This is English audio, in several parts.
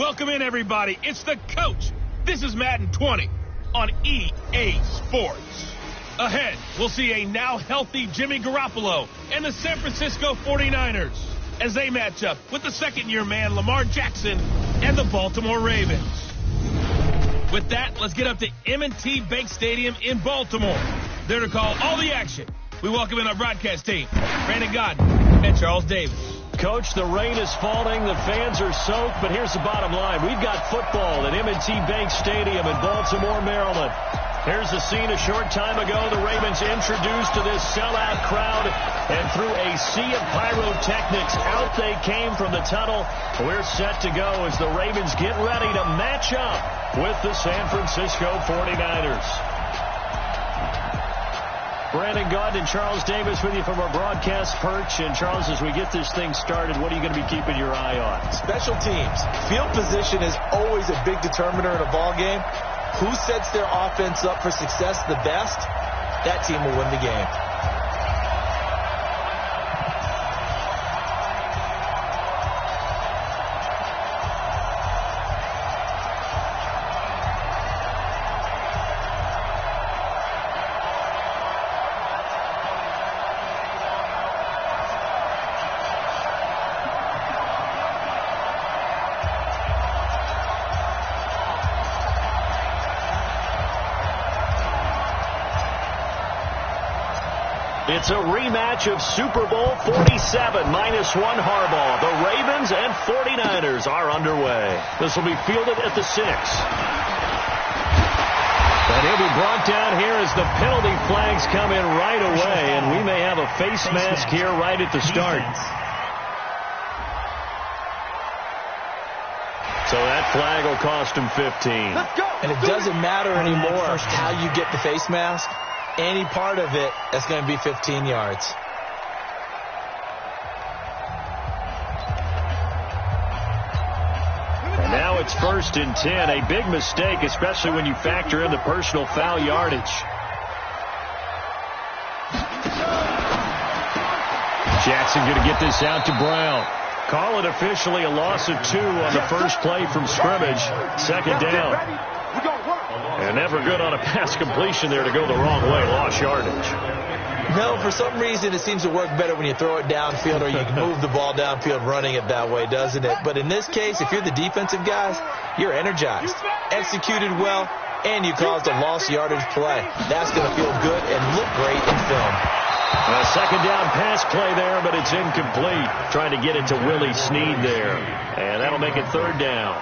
Welcome in, everybody. It's the coach. This is Madden 20 on EA Sports. Ahead, we'll see a now healthy Jimmy Garoppolo and the San Francisco 49ers as they match up with the second-year man Lamar Jackson and the Baltimore Ravens. With that, let's get up to M&T Bank Stadium in Baltimore. There to call all the action, we welcome in our broadcast team, Brandon Godden and Charles Davis. Coach, the rain is falling, the fans are soaked, but here's the bottom line. We've got football at M&T Bank Stadium in Baltimore, Maryland. Here's the scene a short time ago. The Ravens introduced to this sellout crowd, and through a sea of pyrotechnics, out they came from the tunnel. We're set to go as the Ravens get ready to match up with the San Francisco 49ers. Brandon Godden and Charles Davis with you from our broadcast perch. And, Charles, as we get this thing started, what are you going to be keeping your eye on? Special teams. Field position is always a big determiner in a ball game. Who sets their offense up for success the best, that team will win the game. It's a rematch of Super Bowl 47, -1 Harbaugh. The Ravens and 49ers are underway. This will be fielded at the 6. And he'll be brought down here as the penalty flags come in right away, and we may have a face mask here right at the start. So that flag will cost him 15. And it doesn't matter anymore how you get the face mask. Any part of it, that's going to be 15 yards. And now it's 1st and 10. A big mistake, especially when you factor in the personal foul yardage. Jackson going to get this out to Brown. Call it officially a loss of 2 on the first play from scrimmage. 2nd down. And never good on a pass completion there to go the wrong way. Lost yardage. No, for some reason it seems to work better when you throw it downfield or you can move the ball downfield running it that way, doesn't it? But in this case, if you're the defensive guys, you're energized, executed well, and you caused a lost yardage play. That's going to feel good and look great in film. A 2nd down pass play there, but it's incomplete. Trying to get it to Willie Snead there. And that'll make it 3rd down.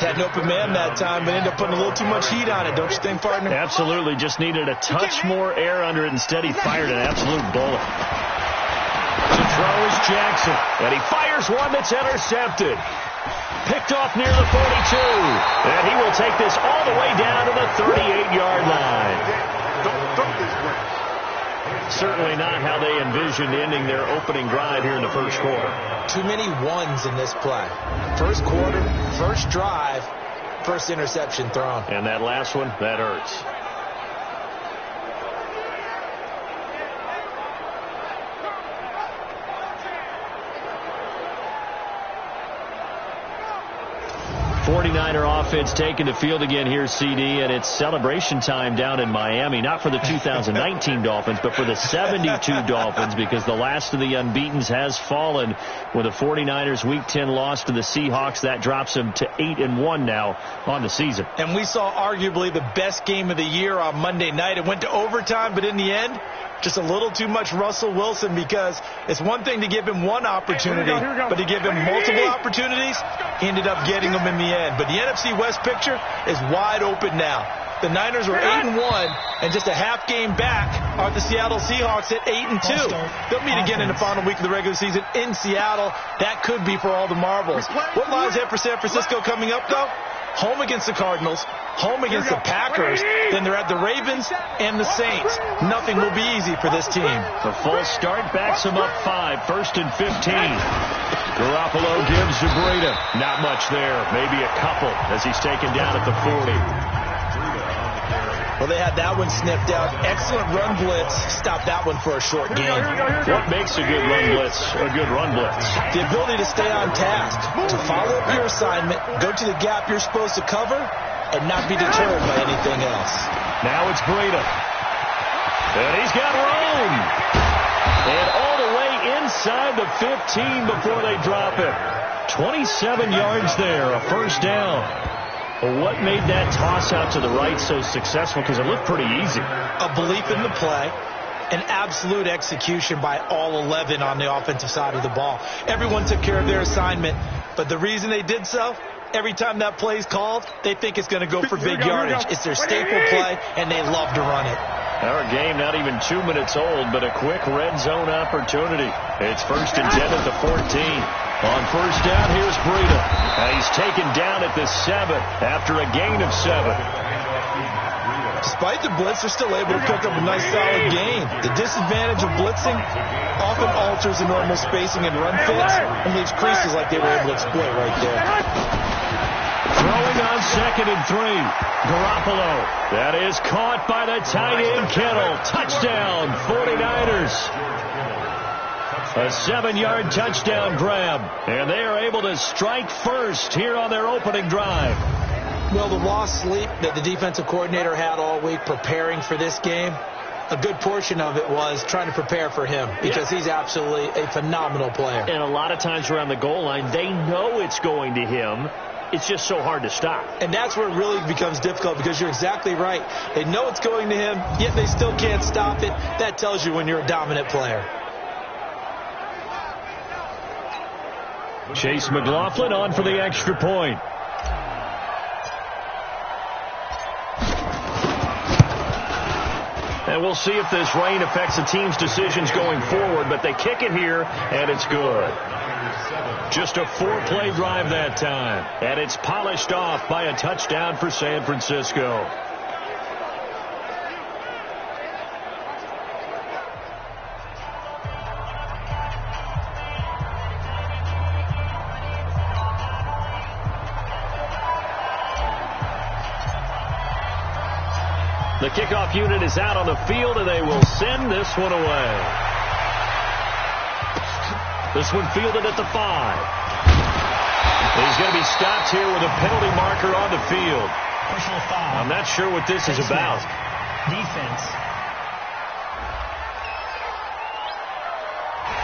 Had an open man that time, but ended up putting a little too much heat on it, don't you think, partner? Absolutely. Just needed a touch more air under it. Instead, he fired an absolute bullet. To throw is Jackson, and he fires one that's intercepted. Picked off near the 42, and he will take this all the way down to the 38-yard line. Don't throw this way. Certainly not how they envisioned ending their opening drive here in the first quarter. Too many ones in this play. First quarter, first drive, first interception thrown. And that last one, that hurts. Offense taking the field again here, CD, and it's celebration time down in Miami, not for the 2019 Dolphins, but for the 72 Dolphins, because the last of the unbeatens has fallen with a 49ers Week 10 loss to the Seahawks. That drops them to 8-1 now on the season. And we saw arguably the best game of the year on Monday night. It went to overtime, but in the end, just a little too much Russell Wilson, because it's one thing to give him one opportunity, but to give him multiple opportunities, he ended up getting them in the end. But the NFC West picture is wide open now. The Niners are 8-1, and just a half game back are the Seattle Seahawks at 8-2. They'll meet again in the final week of the regular season in Seattle. That could be for all the marbles. What lies ahead for San Francisco coming up, though? Home against the Cardinals, home against the Packers, then they're at the Ravens and the Saints. Nothing will be easy for this team. The full start backs him up 5, 1st and 15. Garoppolo gives to Breida. Not much there, maybe a couple as he's taken down at the 40. Well, they had that one sniffed out. Excellent run blitz. Stop that one for a short gain. What makes a good run blitz a good run blitz? The ability to stay on task, to follow up your assignment, go to the gap you're supposed to cover, and not be deterred by anything else. Now it's Breida. And he's got room. And all the way inside the 15 before they drop it. 27 yards there, a first down. Well, what made that toss out to the right so successful? Because it looked pretty easy. A belief in the play, an absolute execution by all 11 on the offensive side of the ball. Everyone took care of their assignment, but the reason they did so, every time that play is called, they think it's going to go for big yardage. It's their staple play, and they love to run it. Our game not even 2 minutes old, but a quick red zone opportunity. It's 1st and 10 at the 14. On first down, here's Breida. And he's taken down at the 7 after a gain of 7. Despite the blitz, they're still able to pick up a nice solid gain. The disadvantage of blitzing often alters the normal spacing and run fits and leaves creases like they were able to exploit right there. Throwing on 2nd and 3. Garoppolo. That is caught by the tight end Kittle. Touchdown, 49ers. A 7-yard touchdown grab. And they are able to strike first here on their opening drive. Well, the lost sleep that the defensive coordinator had all week preparing for this game, a good portion of it was trying to prepare for him because he's absolutely a phenomenal player. And a lot of times around the goal line, they know it's going to him. It's just so hard to stop. And that's where it really becomes difficult because you're exactly right. They know it's going to him, yet they still can't stop it. That tells you when you're a dominant player. Chase McLaughlin on for the extra point. And we'll see if this rain affects the team's decisions going forward, but they kick it here, and it's good. Just a 4-play drive that time, and it's polished off by a touchdown for San Francisco. The kickoff unit is out on the field, and they will send this one away. This one fielded at the 5. He's going to be stopped here with a penalty marker on the field. Personal foul. I'm not sure what this is about. Defense.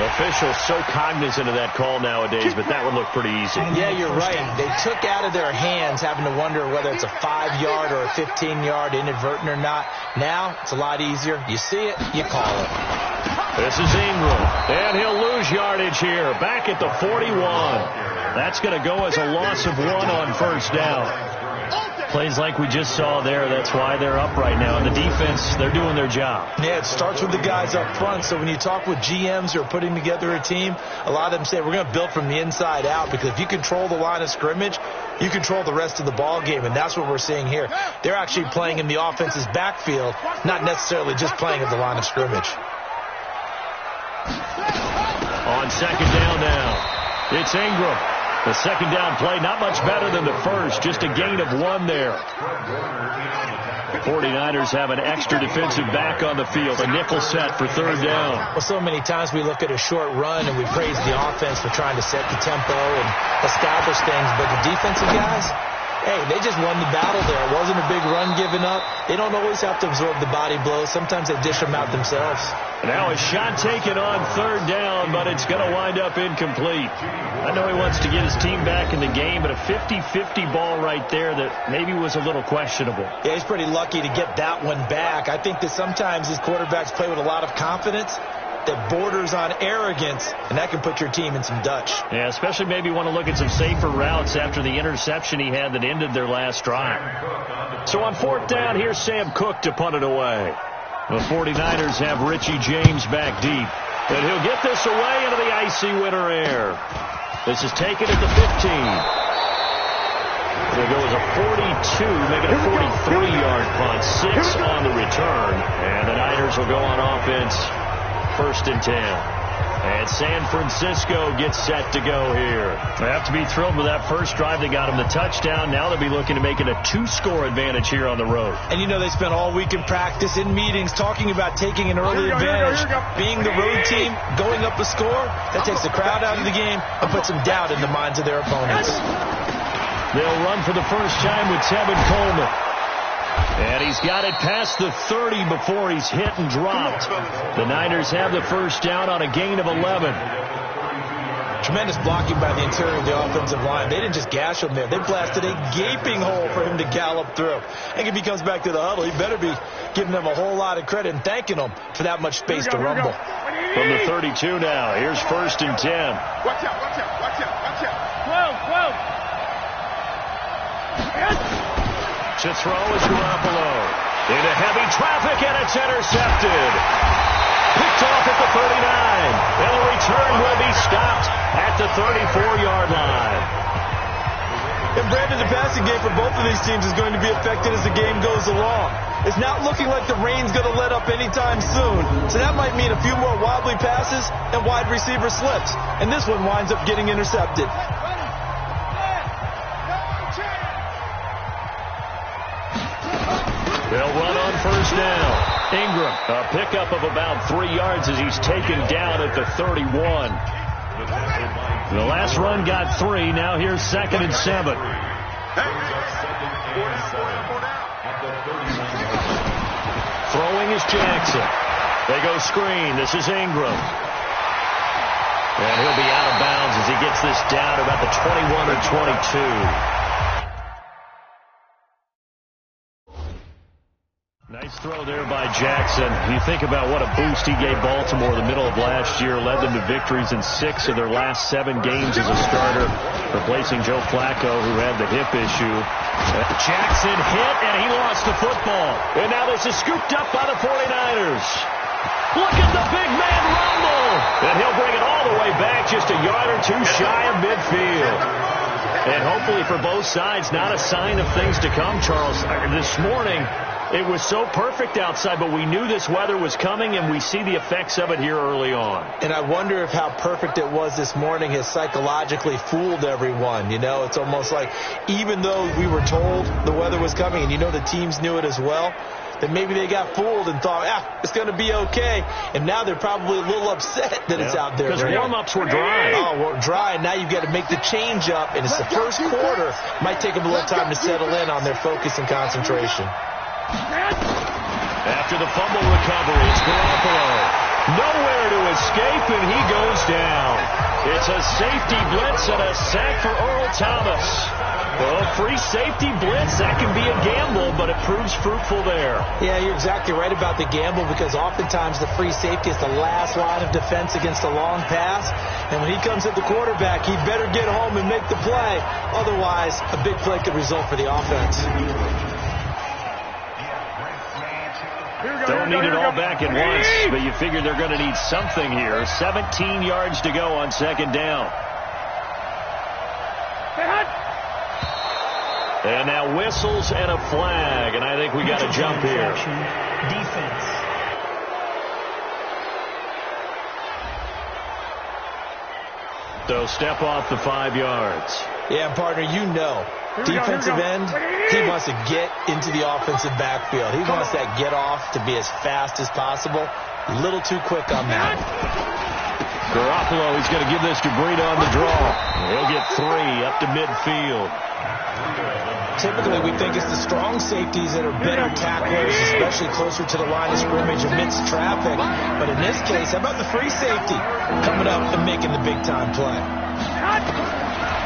Officials so cognizant of that call nowadays, but that one looked pretty easy. Yeah, you're right. They took out of their hands having to wonder whether it's a 5-yard or a 15-yard inadvertent or not. Now, it's a lot easier. You see it, you call it. This is Ingram, and he'll lose yardage here. Back at the 41. That's going to go as a loss of 1 on first down. Plays like we just saw there. That's why they're up right now. And the defense, they're doing their job. Yeah, it starts with the guys up front. So when you talk with GMs who are putting together a team, a lot of them say we're going to build from the inside out because if you control the line of scrimmage, you control the rest of the ball game. And that's what we're seeing here. They're actually playing in the offense's backfield, not necessarily just playing at the line of scrimmage. On second down now, it's Ingram. The second down play, not much better than the first, just a gain of 1 there. The 49ers have an extra defensive back on the field, a nickel set for third down. Well, so many times we look at a short run and we praise the offense for trying to set the tempo and establish things, but the defensive guys, hey, they just won the battle there. It wasn't a big run given up. They don't always have to absorb the body blows. Sometimes they dish them out themselves. Now a shot taken on third down, but it's going to wind up incomplete. I know he wants to get his team back in the game, but a 50-50 ball right there that maybe was a little questionable. Yeah, he's pretty lucky to get that one back. I think that sometimes his quarterbacks play with a lot of confidence that borders on arrogance, and that can put your team in some Dutch. Yeah, especially maybe want to look at some safer routes after the interception he had that ended their last drive. So on fourth down, here's Sam Cook to punt it away. The 49ers have Richie James back deep. And he'll get this away into the icy winter air. This is taken at the 15. It'll go as a 42, making a 43-yard punt. 6 on the return. And the Niners will go on offense. 1st and 10. And San Francisco gets set to go here. They have to be thrilled with that first drive. They got them the touchdown. Now they'll be looking to make it a 2-score advantage here on the road. And you know they spent all week in practice, in meetings, talking about taking an early advantage. Being the road team, going up a score, that takes the crowd out of the game and puts some doubt in the minds of their opponents. They'll run for the first time with Tevin Coleman. And he's got it past the 30 before he's hit and dropped. The Niners have the first down on a gain of 11. Tremendous blocking by the interior of the offensive line. They didn't just gash him there. They blasted a gaping hole for him to gallop through. I think if he comes back to the huddle, he better be giving them a whole lot of credit and thanking them for that much space to rumble. From the 32 now, here's 1st and 10. Watch out, watch out, watch out, watch out. To throw is Garoppolo. Into heavy traffic, and it's intercepted. Picked off at the 39. And the return will be stopped at the 34-yard line. And Brandon, the passing game for both of these teams is going to be affected as the game goes along. It's not looking like the rain's going to let up anytime soon. So that might mean a few more wobbly passes and wide receiver slips. And this one winds up getting intercepted. They'll run on first down. Ingram, a pickup of about 3 yards as he's taken down at the 31. The last run got 3. Now here's 2nd and 7. Throwing is Jackson. They go screen. This is Ingram. And he'll be out of bounds as he gets this down about the 21 or 22. Nice throw there by Jackson. You think about what a boost he gave Baltimore the middle of last year, led them to victories in 6 of their last 7 games as a starter, replacing Joe Flacco, who had the hip issue. Jackson hit, and he lost the football. And now this is scooped up by the 49ers. Look at the big man rumble. And he'll bring it all the way back just a yard or 2 shy of midfield. And hopefully for both sides, not a sign of things to come, Charles. This morning, it was so perfect outside, but we knew this weather was coming, and we see the effects of it here early on. And I wonder if how perfect it was this morning has psychologically fooled everyone. You know, it's almost like even though we were told the weather was coming, and you know the teams knew it as well, that maybe they got fooled and thought, it's going to be okay. And now they're probably a little upset that it's out there. Because warm-ups were dry. Oh, well, dry. Now you've got to make the change up, and it's the first quarter. Might take them a little time to settle in on their focus and concentration. After the fumble recovery, it's Garoppolo. Nowhere to escape, and he goes down. It's a safety blitz and a sack for Earl Thomas. Well, free safety blitz, that can be a gamble, but it proves fruitful there. Yeah, you're exactly right about the gamble, because oftentimes the free safety is the last line of defense against a long pass. And when he comes at the quarterback, he better get home and make the play. Otherwise, a big play could result for the offense. Don't need it all back at once, but you figure they're going to need something here. 17 yards to go on 2nd down. And now whistles and a flag, and I think we got a jump here. Defense. So step off the 5 yards. Yeah, partner, you know. Defensive end, he wants to get into the offensive backfield. He wants that get off to be as fast as possible. A little too quick on that. Garoppolo, he's going to give this to Breida on the draw. He'll get 3 up to midfield. Typically, we think it's the strong safeties that are better tacklers, especially closer to the line of scrimmage amidst traffic. But in this case, how about the free safety coming up and making the big-time play?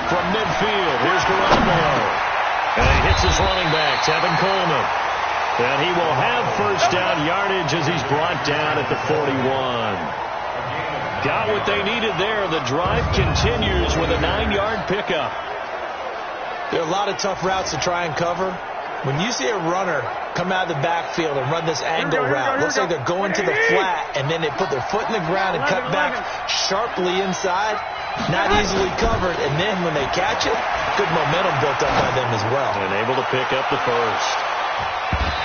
From midfield, here's Garoppolo. And he hits his running back, Tevin Coleman. And he will have first down yardage as he's brought down at the 41. Got what they needed there. The drive continues with a 9-yard pickup. There are a lot of tough routes to try and cover. When you see a runner come out of the backfield and run this angle route, looks like they're going to the flat, and then they put their foot in the ground and cut back sharply inside. Not easily covered, and then when they catch it, good momentum built up by them as well. And able to pick up the first.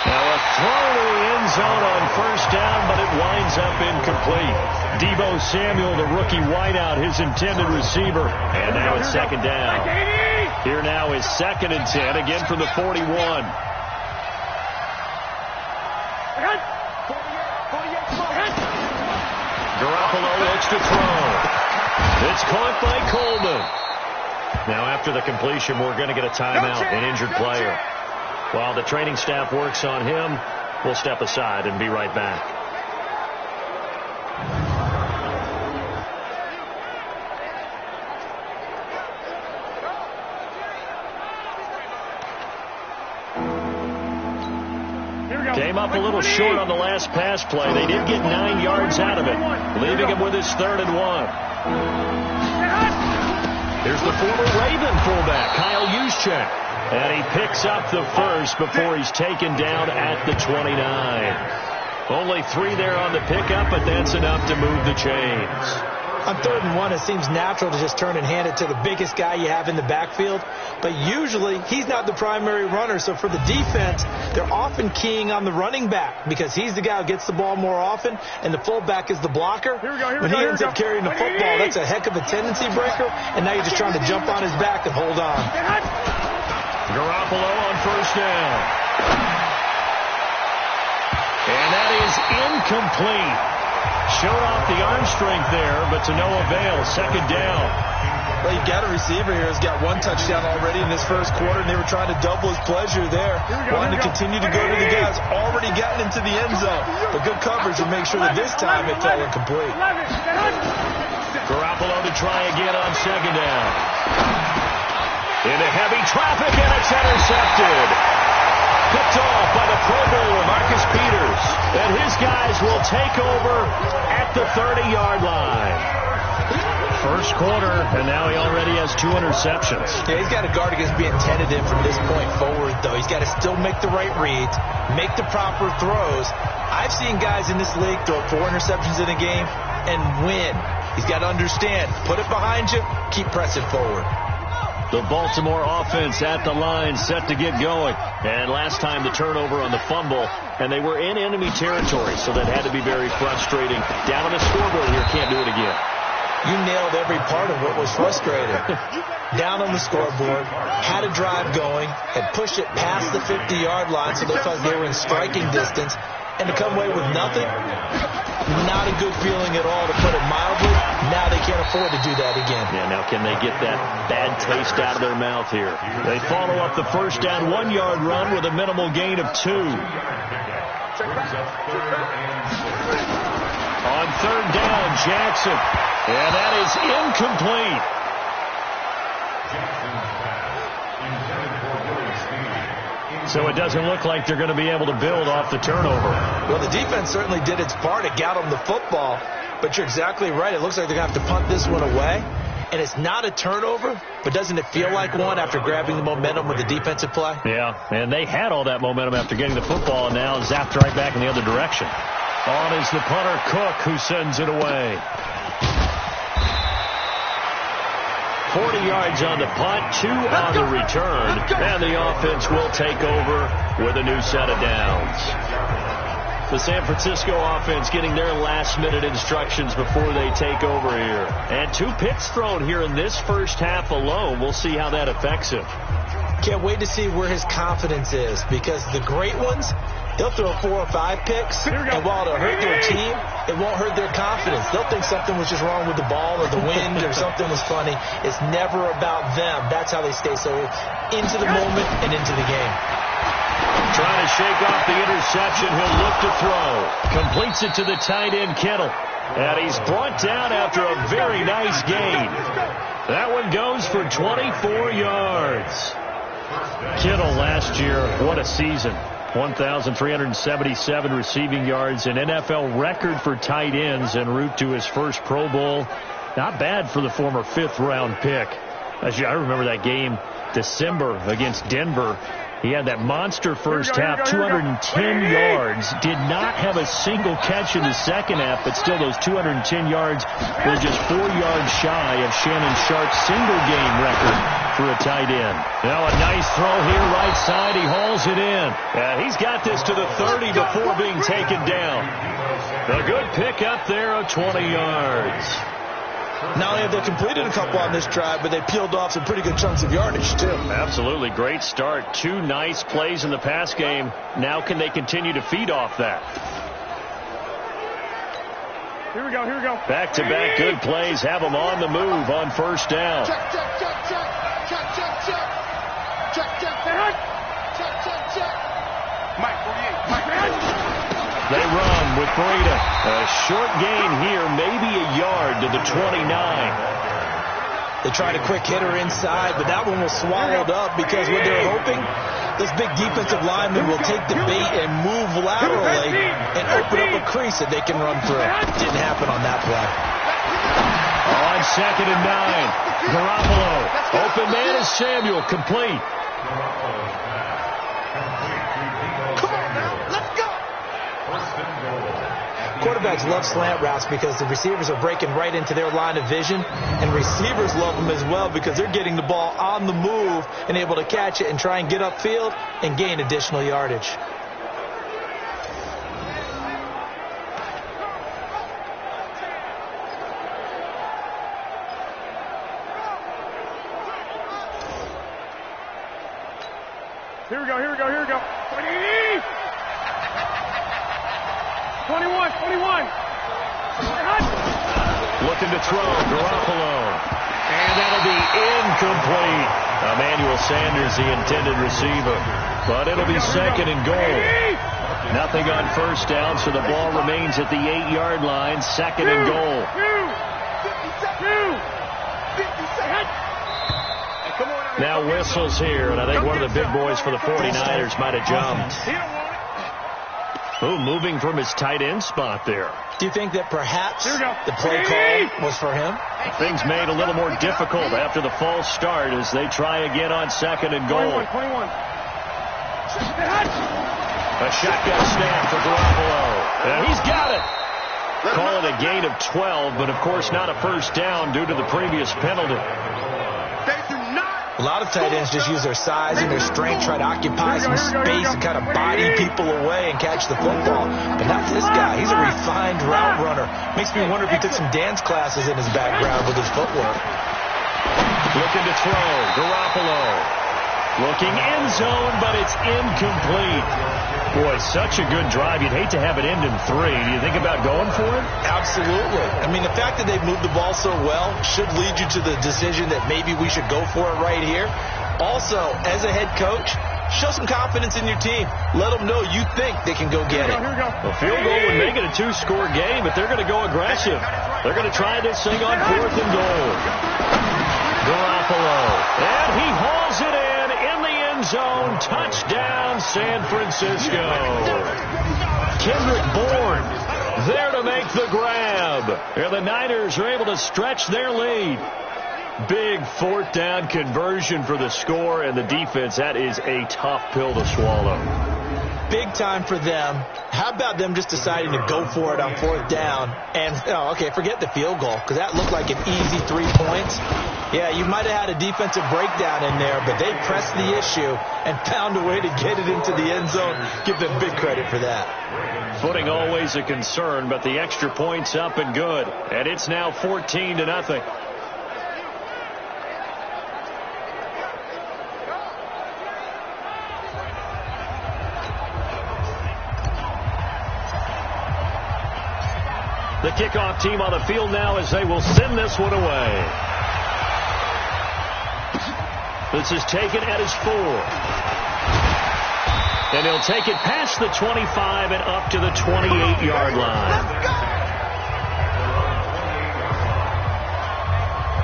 Now a throw to the end zone on first down, but it winds up incomplete. Deebo Samuel, the rookie wideout, his intended receiver. And now it's second down. Here now is 2nd and 10, again from the 41. Garoppolo looks to throw. It's caught by Coleman. Now after the completion, we're going to get a timeout, an injured player. While the training staff works on him, we'll step aside and be right back. Came up a little short on the last pass play. They did get 9 yards out of it, leaving him with his 3rd and 1. Here's the former Raven fullback, Kyle Juszczyk. And he picks up the first before he's taken down at the 29. Only 3 there on the pickup, but that's enough to move the chains. On 3rd and 1, it seems natural to just turn and hand it to the biggest guy you have in the backfield. But usually, he's not the primary runner. So for the defense, they're often keying on the running back because he's the guy who gets the ball more often, and the fullback is the blocker. When he ends up carrying the football, that's a heck of a tendency breaker. And now you're just trying to jump on his back and hold on. Garoppolo on first down. And that is incomplete. Showed off the arm strength there, but to no avail. 2nd down. Well, you got a receiver here who's got 1 touchdown already in this first quarter, and they were trying to double his pleasure there. Wanting to continue to go to the guys already gotten into the end zone. But good coverage to make sure that this time it fell incomplete. Garoppolo to try again on 2nd down. Into heavy traffic, and it's intercepted. Picked off by the Pro Bowler, Marcus Peters. And his guys will take over at the 30-yard line. First quarter, and now he already has 2 interceptions. Yeah, he's got to guard against being tentative from this point forward, though. He's got to still make the right reads, make the proper throws. I've seen guys in this league throw 4 interceptions in a game and win. He's got to understand, put it behind you, keep pressing forward. The Baltimore offense at the line, set to get going. And last time the turnover on the fumble, and they were in enemy territory, so that had to be very frustrating. Down on the scoreboard here, can't do it again. You nailed every part of what was frustrating. Down on the scoreboard, had a drive going, had pushed it past the 50-yard line, so they felt they were in striking distance. And to come away with nothing, not a good feeling at all, to put it mildly. Now they can't afford to do that again. Yeah, now can they get that bad taste out of their mouth here? They follow up the first down 1-yard run with a minimal gain of 2. On 3rd down, Jackson. And that is incomplete. So it doesn't look like they're going to be able to build off the turnover. Well, the defense certainly did its part. It got them the football. But you're exactly right. It looks like they're going to have to punt this one away. And it's not a turnover, but doesn't it feel like one after grabbing the momentum with the defensive play? Yeah, and they had all that momentum after getting the football, and now zapped right back in the other direction. On is the punter, Cook, who sends it away. 40 yards on the punt, 2 on the return, and the offense will take over with a new set of downs. The San Francisco offense getting their last-minute instructions before they take over here. And 2 picks thrown here in this first half alone. We'll see how that affects him. Can't wait to see where his confidence is, because the great ones, they'll throw 4 or 5 picks, and while it'll hurt their team, it won't hurt their confidence. They'll think something was just wrong with the ball or the wind or something was funny. It's never about them. That's how they stay so into the moment and into the game. Trying to shake off the interception. He'll look to throw. Completes it to the tight end, Kittle. And he's brought down after a very nice gain. That one goes for 24 yards. Kittle last year, what a season. 1,377 receiving yards, an NFL record for tight ends en route to his first Pro Bowl. Not bad for the former 5th-round pick. I remember that game, December, against Denver. He had that monster first half, 210 yards. Did not have a single catch in the second half, but still those 210 yards were just 4 yards shy of Shannon Sharp's single-game record for a tight end. Now a nice throw here, right side. He hauls it in. He's got this to the 30 before being taken down. A good pick up there of 20 yards. Not only have they completed a couple on this drive, but they peeled off some pretty good chunks of yardage, too. Absolutely. Great start. 2 nice plays in the pass game. Now can they continue to feed off that? Here we go, here we go. Back-to-back good plays have them on the move on first down. Check, check, check, check. Check, check, check. Check, check, check. Check, check, check. Mike, 48. Mike, They run with Breida. A short gain here, maybe a yard to the 29. They tried a quick hitter inside, but that one was swallowed up because what they're hoping, this big defensive lineman will take the bait and move laterally and open up a crease that they can run through. Didn't happen on that play. On 2nd and 9, Garoppolo. Open man is Samuel, complete. come on now. Let's go. Quarterbacks love slant routes because the receivers are breaking right into their line of vision, and receivers love them as well because they're getting the ball on the move and able to catch it and try and get upfield and gain additional yardage. Here we go, here we go, here we go. 20! 21, 21. Looking to throw, Garoppolo. And that'll be incomplete. Emmanuel Sanders, the intended receiver. But it'll be 2nd and goal. Nothing on first down, so the ball remains at the 8-yard line. 2nd and goal. Now whistles here, and I think one of the big boys for the 49ers might have jumped. Oh, moving from his tight end spot there. Do you think that perhaps the play call was for him? Things made a little more difficult after the false start as they try again on 2nd and goal. 21. A shotgun snap for Garoppolo. And he's got it. Call it a gain of 12, but of course not a first down due to the previous penalty. A lot of tight ends just use their size and their strength, try to occupy some space and kind of body people away and catch the football. But not this guy. He's a refined route runner. Makes me wonder if he took some dance classes in his background with his footwork. Looking to throw. Garoppolo. Looking end zone, but it's incomplete. Boy, such a good drive. You'd hate to have it end in 3. Do you think about going for it? Absolutely. I mean, the fact that they've moved the ball so well should lead you to the decision that maybe we should go for it right here. Also, as a head coach, show some confidence in your team. Let them know you think they can go get it. A field goal would make it a 2-score game, but they're going to go aggressive. They're going to try this thing on 4th and goal. Garoppolo. And he hauls it in the end zone. Touchdown, San Francisco. Kendrick Bourne there to make the grab. And the Niners are able to stretch their lead. Big 4th down conversion for the score, and the defense, that is a tough pill to swallow. Big time for them. How about them just deciding to go for it on 4th down? And, forget the field goal, because that looked like an easy 3 points. Yeah, you might have had a defensive breakdown in there, but they pressed the issue and found a way to get it into the end zone. Give them big credit for that. Footing always a concern, but the extra point's up and good. And it's now 14-0. The kickoff team on the field now as they will send this one away. This is taken at his 4. And he'll take it past the 25 and up to the 28-yard line.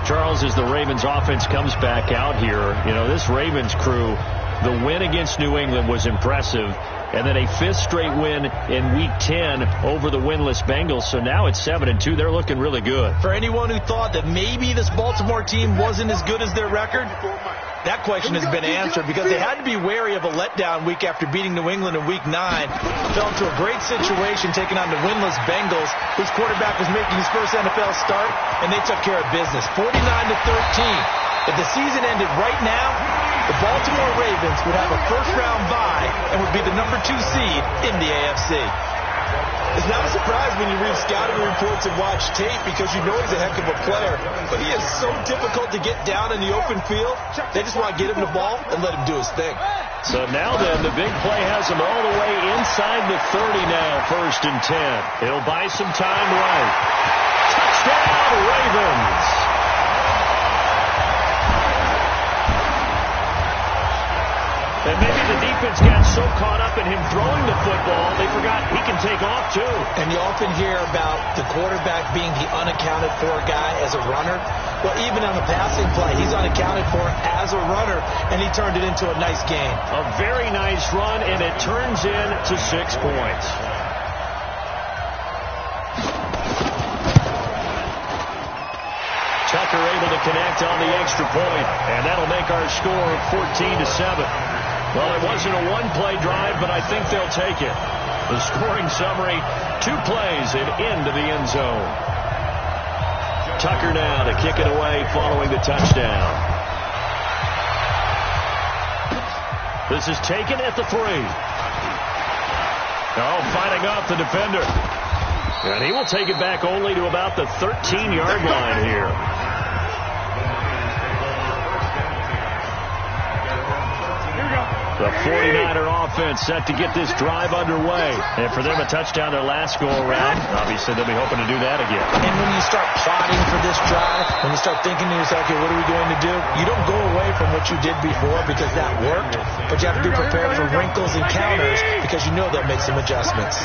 Charles, as the Ravens offense comes back out here, this Ravens crew, the win against New England was impressive. And then a 5th straight win in Week 10 over the winless Bengals. So now it's 7-2. They're looking really good. For anyone who thought that maybe this Baltimore team wasn't as good as their record, that question has been answered because they had to be wary of a letdown week after beating New England in Week 9. Fell into a great situation taking on the winless Bengals, whose quarterback was making his first NFL start, and they took care of business. 49-13. If the season ended right now, the Baltimore Ravens would have a first-round bye and would be the number 2 seed in the AFC. It's not a surprise when you read scouting reports and watch tape because you know he's a heck of a player. But he is so difficult to get down in the open field. They just want to get him the ball and let him do his thing. So now then, the big play has him all the way inside the 30 now, 1st and 10. He'll buy some time right. Touchdown, Ravens. And maybe the defense got so caught up in him throwing the football, they forgot he can take off, too. And you often hear about the quarterback being the unaccounted for guy as a runner. Well, even on the passing play, he's unaccounted for as a runner, and he turned it into a nice game. A very nice run, and it turns into 6 points. Tucker able to connect on the extra point, and that'll make our score 14-7. Well, it wasn't a one-play drive, but I think they'll take it. The scoring summary, 2 plays and into the end zone. Tucker now to kick it away following the touchdown. This is taken at the 3. Oh, fighting off the defender. And he will take it back only to about the 13-yard line here. The 49er offense set to get this drive underway. And for them, a touchdown their last go-around. Obviously, they'll be hoping to do that again. And when you start plotting for this drive, when you start thinking to yourself, okay, what are we going to do? You don't go away from what you did before because that worked. But you have to be prepared for wrinkles and counters because you know they'll make some adjustments.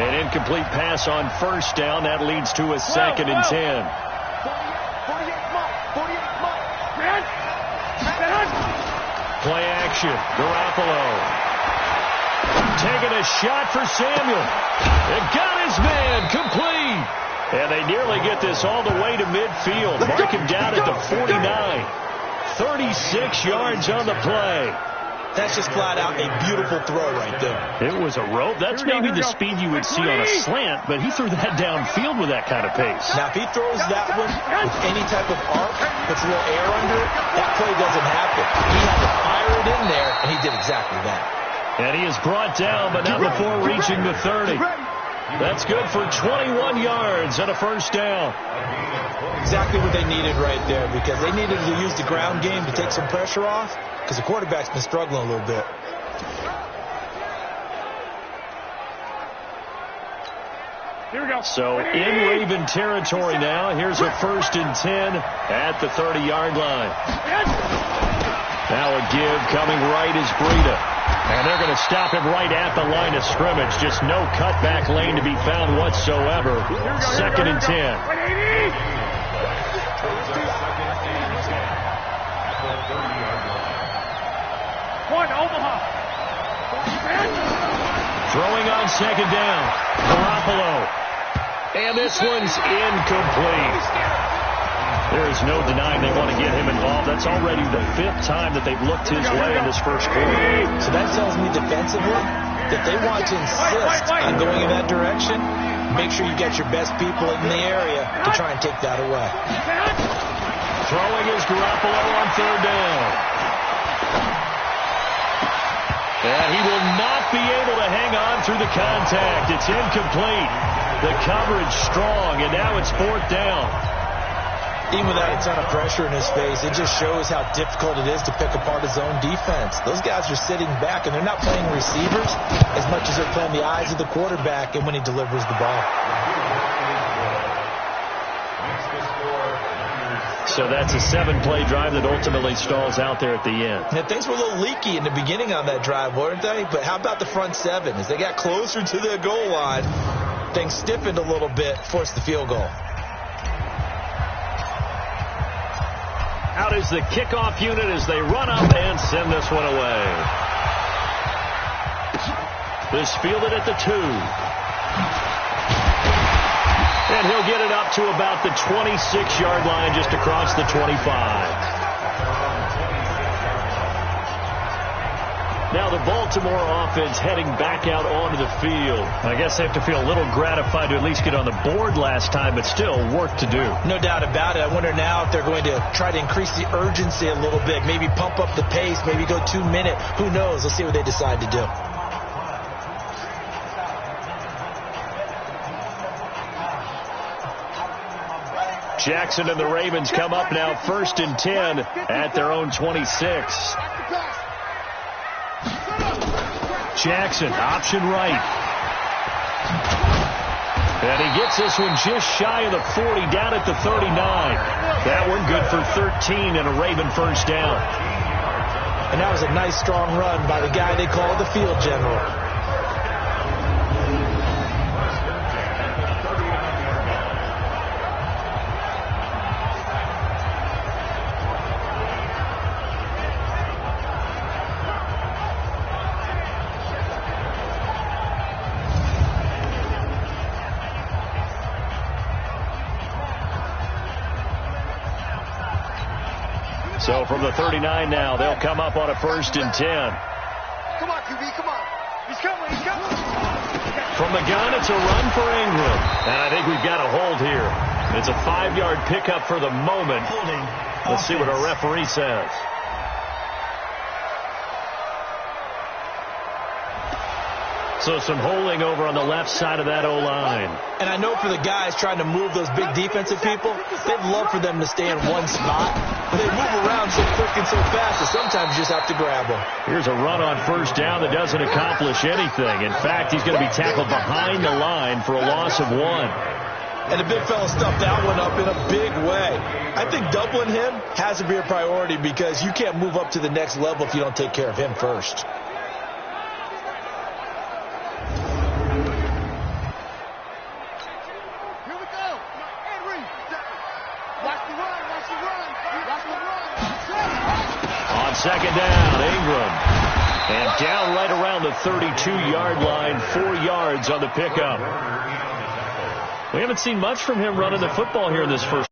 An incomplete pass on 1st down. That leads to a 2nd and 10. Play action. Garoppolo. Taking a shot for Samuel. It got his man complete. And they nearly get this all the way to midfield. Mark him down at the 49. 36 yards on the play. That's just flat out a beautiful throw right there. It was a rope. That's maybe the speed you would see on a slant, but he threw that downfield with that kind of pace. Now, if he throws that one with any type of arc, puts a little air under it, that play doesn't happen. He had to fire it in there, and he did exactly that. And he is brought down, but not before reaching the 30. That's good for 21 yards and a 1st down. Exactly what they needed right there because they needed to use the ground game to take some pressure off because the quarterback's been struggling a little bit. Here we go. So in Raven territory now. Here's a 1st and 10 at the 30-yard line. Now a give coming right is Breida. And they're going to stop him right at the line of scrimmage. Just no cutback lane to be found whatsoever. 2nd and 10. Omaha. Throwing on 2nd down. Garoppolo. And this one's incomplete. There is no denying they want to get him involved. That's already the 5th time that they've looked his way in this first quarter. So that tells me defensively that they want to insist on going in that direction. Make sure you get your best people in the area to try and take that away. Throwing is Garoppolo on 3rd down. And he will not be able to hang on through the contact. It's incomplete. The coverage strong, and now it's 4th down. Even without a ton of pressure in his face, it just shows how difficult it is to pick apart his own defense. Those guys are sitting back, and they're not playing receivers as much as they're playing the eyes of the quarterback and when he delivers the ball. So that's a 7-play drive that ultimately stalls out there at the end. Now, things were a little leaky in the beginning on that drive, weren't they? But how about the front 7? As they got closer to the goal line, things stiffened a little bit, forced the field goal. Out is the kickoff unit as they run up and send this one away. This fielded at the 2. And he'll get it up to about the 26-yard line, just across the 25. Now the Baltimore offense heading back out onto the field. I guess they have to feel a little gratified to at least get on the board last time, but still work to do. No doubt about it. I wonder now if they're going to try to increase the urgency a little bit, maybe pump up the pace, maybe go 2 minutes. Who knows? Let's see what they decide to do. Jackson and the Ravens come up now 1st and 10 at their own 26. Jackson, option right. And he gets this one just shy of the 40, down at the 39. That one good for 13 and a Raven first down. And that was a nice, strong run by the guy they call the field general. So from the 39 now, they'll come up on a 1st and 10. Come on, QB, come on. He's coming, he's coming. From the gun, it's a run for Ingram. And I think we've got a hold here. It's a 5-yard pickup for the moment. Let's see what our referee says. So some holding over on the left side of that O-line. And I know for the guys trying to move those big defensive people, they'd love for them to stay in one spot. But they move around so quick and so fast that sometimes you just have to grab them. Here's a run on 1st down that doesn't accomplish anything. In fact, he's going to be tackled behind the line for a loss of 1. And the big fella stuffed that one up in a big way. I think doubling him has to be a priority because you can't move up to the next level if you don't take care of him first. On 2nd down, Ingram. And down right around the 32-yard line, 4 yards on the pickup. We haven't seen much from him running the football here in this first